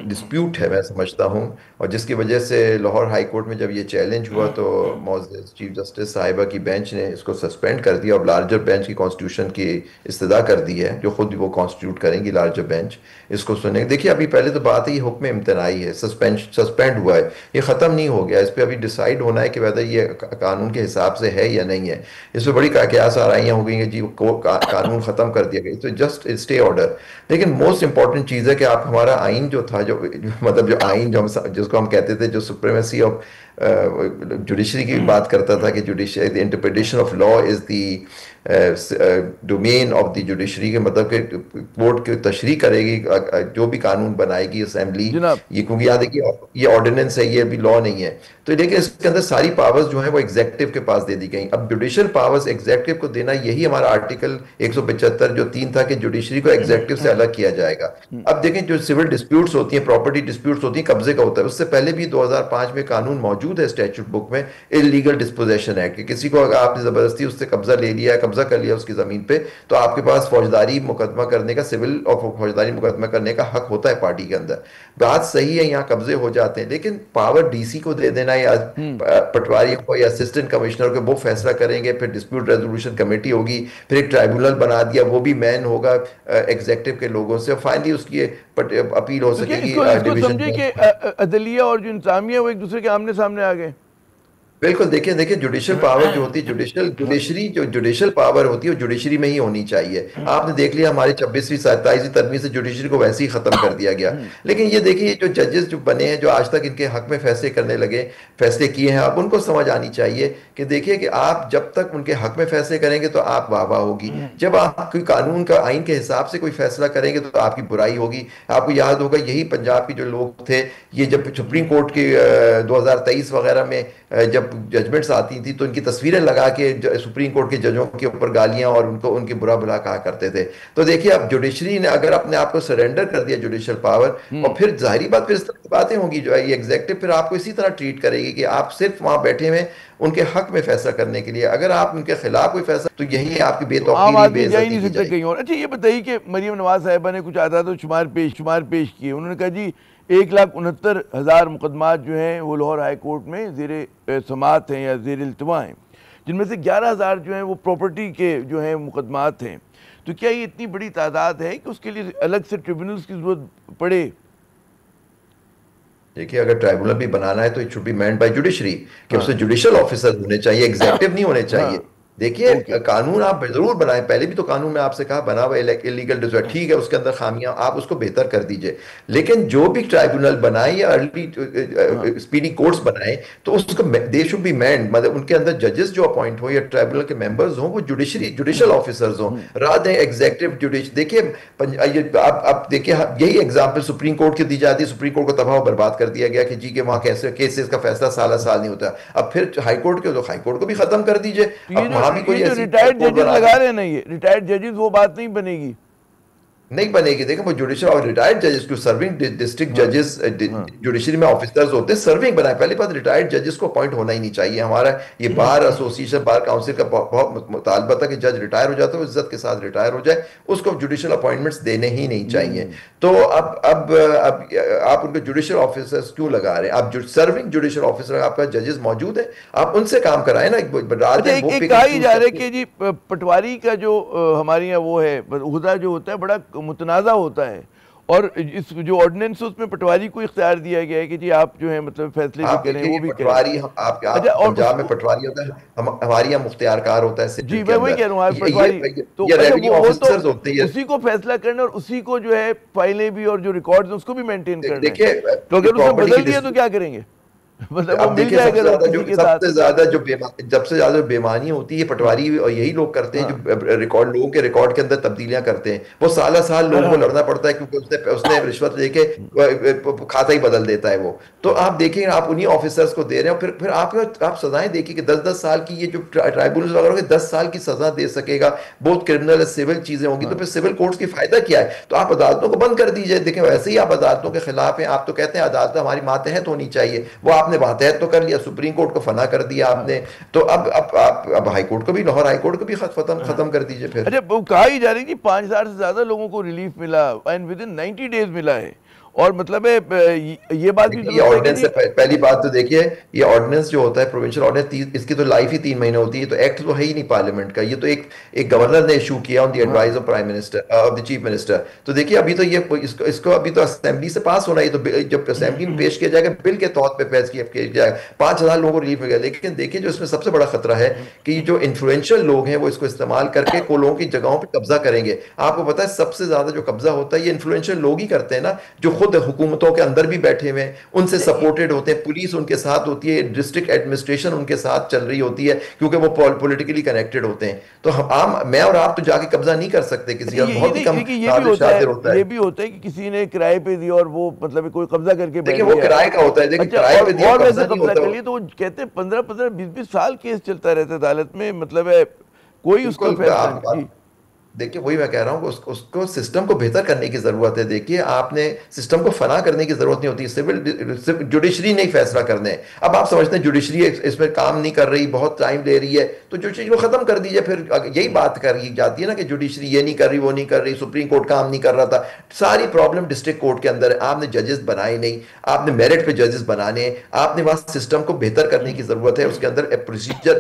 ڈسپیوٹ ہے میں سمجھتا ہوں, اور جس کی وجہ سے لاہور ہائی کورٹ میں جب یہ چیلنج ہوا تو معزز چیف جسٹس صاحبہ کی بینچ نے اس کو سسپینڈ کر دیا اور لارجر بینچ کی کانسٹیٹیوشن کی استدعا کر دی ہے, جو خود وہ کانسٹیٹیوٹ کریں گی لارجر بینچ, اس کو سنیں. دیکھیے, ابھی پہلے تو بات ہے یہ حکم امتناعی ہے, سسپینڈ ہوا ہے, یہ ختم نہیں ہو گیا. اس پہ ابھی ڈیسائیڈ ہونا ہے کہ ویدر یہ قانون کے حساب سے ہے یا نہیں ہے. اس پہ بڑی قیاس آرائیاں ہو گئی ہیں, جی قانون ختم کر دیا گیا, تو جسٹ اسٹے آرڈر. لیکن موسٹ امپورٹنٹ چیز ہے کہ آپ ہمارا آئین جو تھا, جو مطلب جو آئین جس کو ہم کہتے تھے, جو سپریمیسی آف جوڈیشری کی بات کرتا تھا کہ judiciary interpretation of law is the domain of the judiciary, کے مطلب کہ کورٹ کی تشریح کرے گی جو بھی قانون بنائے گی اسمبلی, یہ کیونکہ یاد ہے کہ یہ آرڈیننس ہے, یہ ابھی لا نہیں ہے. تو دیکھیں, اس کے اندر ساری پاورز جو ہیں وہ ایگزیکٹو کے پاس دے دی گئی. اب جوڈیشل پاورز ایگزیکٹو کو دینا, یہی ہمارا آرٹیکل 175 جو 3 تھا کہ جوڈیشری کو ایگزیکٹو سے الگ کیا جائے گا. اب دیکھیں, جو سول ڈسپیوٹس ہوتی ہیں, پراپرٹی ڈسپیوٹس ہوتی ہیں, قبضے کا ہوتا ہے. اس سے پہلے بھی 2005 میں قانون موجود ہے اسٹیچوٹ بک میں, انلیگل ڈسپوزیشن ایکٹ, کہ کسی کو اگر آپ نے زبردستی اس سے قبضہ لے لیا, قبضہ کر لیا اس کی زمین پہ, تو آپ کے پاس فوجداری مقدمہ کرنے کا, سول اور فوجداری مقدمہ کرنے کا حق ہوتا ہے پارٹی کے اندر. بات صحیح ہے, یہاں قبضے ہو جاتے ہیں, لیکن پاور ڈی سی کو دے دینا یا پٹواری کو یا اسسٹنٹ کمشنر کو, وہ فیصلہ کریں گے. پھر ڈسپیوٹ ریزولوشن کمیٹی ہوگی, پھر ایک ٹرائبونل بنا دیا, وہ بھی مین ہوگا ایگزیکٹو کے لوگوں سے, فائنلی اس کی اپیل ہو سکے گی. سمجھے کہ عدلیہ اور جو انتظامیہ وہ ایک دوسرے کے آمنے سامنے آ گئے. بالکل, دیکھیں جوڈیشل پاور جو ہوتی ہے, جوڈیشری جو جوڈیشل پاور ہوتی ہے وہ جوڈیشری میں ہی ہونی چاہیے. آپ نے دیکھ لیا ہمارے 26ویں 27ویں ترمیم سے جوڈیشری کو ویسے ہی ختم کر دیا گیا. لیکن یہ دیکھیے, جو ججز جو بنے ہیں, جو آج تک ان کے حق میں فیصلے کرنے لگے, فیصلے کیے ہیں, اب ان کو سمجھ آنی چاہیے کہ دیکھیے کہ آپ جب تک ان کے حق میں فیصلے کریں گے تو آپ واہ واہ ہوگی, جب آپ کوئی قانون کا آئین کے حساب سے کوئی فیصلہ کریں گے تو آپ کی برائی ہوگی. آپ کو یاد ہوگا, یہی پنجاب کے جو لوگ تھے, یہ جب سپریم کورٹ کی 2023 وغیرہ میں جب ججمنٹس آتی تھی تو ان کی تصویریں لگا کے سپریم کورٹ کے ججوں کے اوپر گالیاں اور ان کے برا بھلا کہا کرتے تھے. تو دیکھیے, اب جوڈیشری نے اگر اپنے آپ کو سرنڈر کر دیا جوڈیشل پاور, اور پھر ظاہری بات پھر اس طرح کی باتیں ہوں گی, جو ہے یہ ایگزیکٹو پھر آپ کو اسی طرح ٹریٹ کرے گی کہ آپ صرف وہاں بیٹھے ہوئے ان کے حق میں فیصلہ کرنے کے لیے, اگر آپ ان کے خلاف کوئی فیصلہ, تو یہی آپ کی بے توقیری, بے عزتی کی جائے گی. اچھا, یہ بتائیے کہ مریم نواز صاحبہ نے کچھ اعداد و شمار پیش کیے. انہوں نے کہا جی 1,69,000 مقدمات جو ہیں وہ لاہور ہائی کورٹ میں زیر سماعت ہیں یا زیر التوا ہیں, جن میں سے 11,000 جو ہیں وہ پراپرٹی کے جو ہیں مقدمات ہیں. تو کیا یہ اتنی بڑی تعداد ہے کہ اس کے لیے الگ سے ٹریبونلز کی ضرورت پڑے؟ دیکھیے, اگر ٹرائبونل بھی بنانا ہے تو it should be made by judiciary, کہ اس سے جوڈیشل آفیسر ہونے چاہیے, ایگزیکٹو نہیں ہونے چاہیے. دیکھیے, قانون آپ ضرور بنائیں, پہلے بھی تو قانون میں آپ سے کہا بنا ہوا انلیگل ڈسپیوٹ, ٹھیک ہے, اس کے اندر خامیاں, آپ اس کو بہتر کر دیجئے. لیکن جو بھی ٹرائبونل بنائیں یا ارلی اسپیڈی کورٹس بنائیں, تو اس کو دے شوڈ بی مینڈ, مطلب ان کے اندر ججز جو اپوائنٹ ہوں یا ٹرائبونل کے ممبرز ہوں وہ جوڈیشل آفیسرز ہوں, رات ہیں ایگزیکٹو جوڈیشل. دیکھیے, اب دیکھیے, یہی ایگزامپل سپریم کورٹ کی دی جاتی ہے. سپریم کورٹ کو تباہ و برباد کر دیا گیا کہ جی کہ وہاں کیسے کیسز کا فیصلہ سال نہیں ہوتا. اب پھر ہائی کورٹ کے, تو ہائی کورٹ کو بھی ختم کر دیجئے. جو ریٹائرڈ ججز لگا رہے ہیں نا, یہ ریٹائرڈ ججز, وہ بات نہیں بنے گی, نہیں بنے گی. دیکھیں, وہ جوڈیشل اور ریٹائرڈ ججز کو سرونگ ڈسٹرکٹ ججز جوڈیشری میں آفیسرز ہوتے ہیں, سرونگ بنائے. پہلی بات, ریٹائرڈ ججز کو اپوائنٹ ہونا ہی نہیں چاہیے. ہمارا یہ بار ایسوسیشن, بار کاؤنسل کا بہت مطالبہ تھا کہ جج ریٹائر ہو جاتا ہے, عزت کے ساتھ ریٹائر ہو جائے, اس کو جوڈیشل اپوائنٹمنٹس دینے ہی نہیں چاہیے. تو اب آپ ان کو جوڈیشل آفیسرز کیوں لگا رہے ہیں؟ آپ سرونگ جوڈیشل آفیسر, آپ کا ججز موجود ہیں, آپ ان سے کام کرائیں نا. ایک کہا ہی جا رہا ہے کہ جی پٹواری کا جو ہمارے یہاں وہ ہے عہدہ جو ہوتا ہے بڑا متنازع ہوتا ہے, اور اس جو آرڈیننس ہے اس میں پٹواری کو اختیار دیا گیا ہے کہ جی آپ جو ہے مطلب فیصلے بھی کریں, وہ بھی کریں. پنجاب میں پٹواری ہوتا ہے, ہمارے یہاں مختیار کار ہوتا ہے. جی میں وہی کہہ رہا ہوں, پٹواری تو اسی کو فیصلہ کرنا اور اسی کو جو ہے فائلیں بھی اور جو ریکارڈز ہیں اس کو بھی مینٹین کرنا ہے. تو اگر اسے بدل دیا تو کیا کریں گے؟ اب دیکھیں سب سے زیادہ جو بےمانی ہوتی ہے پٹواری اور یہی لوگ کرتے ہیں جو لوگوں کے ریکارڈ کے اندر تبدیلیاں کرتے ہیں. وہ سالہ سال لوگوں کو لڑنا پڑتا ہے کیونکہ اس نے رشوت لے کے کھاتا ہی بدل دیتا ہے وہ. تو آپ دیکھیں آپ انہی آفیسرز کو دے رہے ہیں, پھر آپ سزائیں دیکھیں کہ 10 سال کی یہ جو ٹرائبونلز وغیرہ 10 سال کی سزا دے سکے گا, بہت کرمنل سول چیزیں ہوں گی, تو پھر سول کورٹس کی فائدہ کیا ہے؟ تو آپ عدالتوں کو بند کر دیجئے. دیکھیں ویسے ہی آپ عدالتوں کے خلاف ہیں, آپ تو کہتے ہیں عدالتیں ہماری ماتحت ہونی چاہیے, وہ آپ نے ماتحت تو کر لیا, سپریم کورٹ کو فنا کر دیا آپ نے, تو اب ہائی کورٹ کو بھی, لاہور ہائی کورٹ کو بھی ختم کر دیجئے. پھر اچھا وہ کہا ہی جا رہی کہ 5000 سے زیادہ لوگوں کو ریلیف ملا اینڈ ود ان 90 days ملا ہے, اور مطلب یہ بات بھی یہ آرڈیننس سے پہلی بات تو دیکھیے, یہ آرڈیننس جو ہوتا ہے پروونشل آرڈیننس, اس کی تو لائف ہی 3 مہینے ہوتی ہے, تو ایکٹ تو ہے ہی نہیں پارلیمنٹ کا, یہ تو ایک گورنر نے ایشو کیا on the advice of prime minister of the chief minister. تو دیکھیے ابھی تو یہ اس کو ابھی تو اسمبلی سے پاس ہونا ہے, تو جب اسمبلی میں پیش کیا جائے گا بل کے طور پہ پیش کیا جائے گا, 5000 لوگوں کو ریلیف مل گیا. لیکن دیکھیے جو اس میں سب سے بڑا خطرہ ہے کہ جو انفلوئنشل لوگ ہیں وہ اس کو استعمال کر کے لوگوں کی جگہوں پہ قبضہ کریں گے. آپ کو پتا ہے سب سے زیادہ جو قبضہ ہوتا ہے یہ انفلوئنشل لوگ ہی کرتے ہیں نا, جو خود حکومتوں کے اندر بھی بیٹھے ہوئے ہیں, ان سے سپورٹڈ ہوتے ہیں, پولیس ان کے ساتھ ہوتی ہے, ڈسٹرکٹ ایڈمنسٹریشن ان کے ساتھ چل رہی ہوتی ہے, کیونکہ وہ پولیٹیکلی کنیکٹڈ ہوتے ہیں. تو میں اور آپ تو جا کے قبضہ نہیں کر سکتے کسی کا, بہت ہی کم شاطر ہوتا ہے. یہ بھی ہوتا ہے کہ کسی نے کرائے پہ دی اور وہ مطلب کوئی قبضہ کر کے بیٹھ گیا, وہ کرائے کا ہوتا ہے, لیکن کرائے پہ دیا اور ویسے قبضہ کر لیا تو وہ کہتے ہیں 15-20 سال کیس چلتا رہتا ہے عدالت میں, مطلب ہے کوئی اس کو فیصلہ. دیکھیے وہی میں کہہ رہا ہوں کہ اس کو سسٹم کو بہتر کرنے کی ضرورت ہے. دیکھیے آپ نے سسٹم کو فنا کرنے کی ضرورت نہیں ہوتی, سول جوڈیشری نہیں فیصلہ کرنے. اب آپ سمجھتے ہیں جوڈیشری اس میں کام نہیں کر رہی, بہت ٹائم لے رہی ہے, تو جوڈیشری کو ختم کر دیجیے. پھر یہی بات کری جاتی ہے نا کہ جوڈیشری یہ نہیں کر رہی, وہ نہیں کر رہی, سپریم کورٹ کام نہیں کر رہا تھا. ساری پرابلم ڈسٹرکٹ کورٹ کے اندر ہے. آپ نے ججز بنائے نہیں, آپ نے میرٹ پہ ججز بنانے ہیں, آپ نے وہاں سسٹم کو بہتر کرنے کی ضرورت ہے. اس کے اندر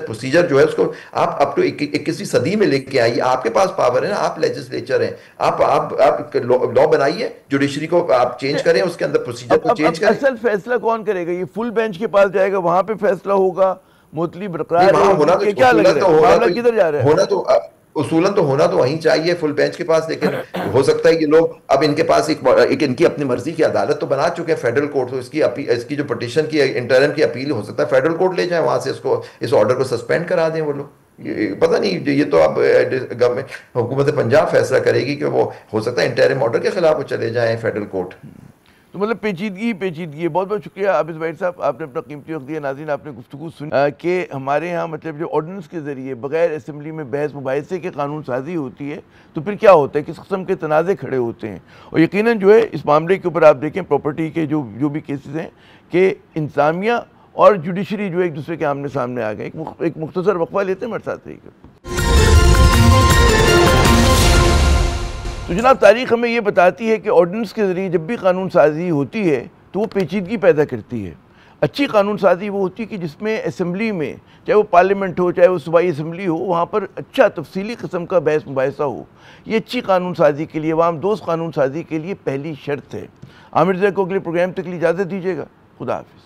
پروسیجر جو ہے اس کو آپ اپ ٹو 21ویں صدی میں لے کے آئیے. آپ کے پاس پاور ہے نا, آپ لیجسلیچر ہیں, آپ لا بنائیے, جوڈیشری کو آپ چینج کریں, اس کے اندر پروسیجر کو چینج کریں. اصل فیصلہ کون کرے گا؟ یہ فل بینچ کے پاس جائے گا, وہاں پہ فیصلہ ہوگا, معطلی برقرار ہے, کیا لگ رہا ہے معاملہ کدھر جا رہا ہے؟ ہونا تو اصولاً تو ہونا تو وہیں چاہیے فل بینچ کے پاس, لیکن ہو سکتا ہے کہ لوگ اب ان کے پاس ایک ان کی اپنی مرضی کی عدالت تو بنا چکے ہیں فیڈرل کورٹ, تو اس کی جو پٹیشن کی انٹرم کی اپیل ہو سکتا ہے فیڈرل کورٹ لے جائیں, وہاں سے اس آرڈر کو سسپینڈ کرا دیں وہ لوگ. پتہ نہیں, یہ تو اب گورنمنٹ حکومت پنجاب فیصلہ کرے گی کہ وہ ہو سکتا ہے انٹرم آرڈر کے خلاف وہ چلے جائیں فیڈرل کورٹ. تو مطلب پیچیدگی ہے. بہت بہت شکریہ عابد وحید صاحب, آپ نے اپنا قیمتی وقت دیا. ناظرین آپ نے گفتگو سنی کہ ہمارے ہاں مطلب جو آرڈیننس کے ذریعے بغیر اسمبلی میں بحث مباحثے کے قانون سازی ہوتی ہے تو پھر کیا ہوتا ہے, کس قسم کے تنازع کھڑے ہوتے ہیں. اور یقیناً جو ہے اس معاملے کے اوپر آپ دیکھیں پراپرٹی کے جو بھی کیسز ہیں کہ انتظامیہ اور جوڈیشری جو ایک دوسرے کے آمنے سامنے آ گئے. ایک مختصر وقفہ لیتے ہیں, ہمارے ساتھ رہیے گا. تو جناب تاریخ ہمیں یہ بتاتی ہے کہ آرڈیننس کے ذریعے جب بھی قانون سازی ہوتی ہے تو وہ پیچیدگی پیدا کرتی ہے. اچھی قانون سازی وہ ہوتی ہے کہ جس میں اسمبلی میں, چاہے وہ پارلیمنٹ ہو چاہے وہ صوبائی اسمبلی ہو, وہاں پر اچھا تفصیلی قسم کا بحث مباحثہ ہو. یہ اچھی قانون سازی کے لیے, عوام دوست قانون سازی کے لیے پہلی شرط ہے. عامر زیدہ کو اگلے پروگرام تک کے لیے اجازت دیجیے گا. خدا حافظ.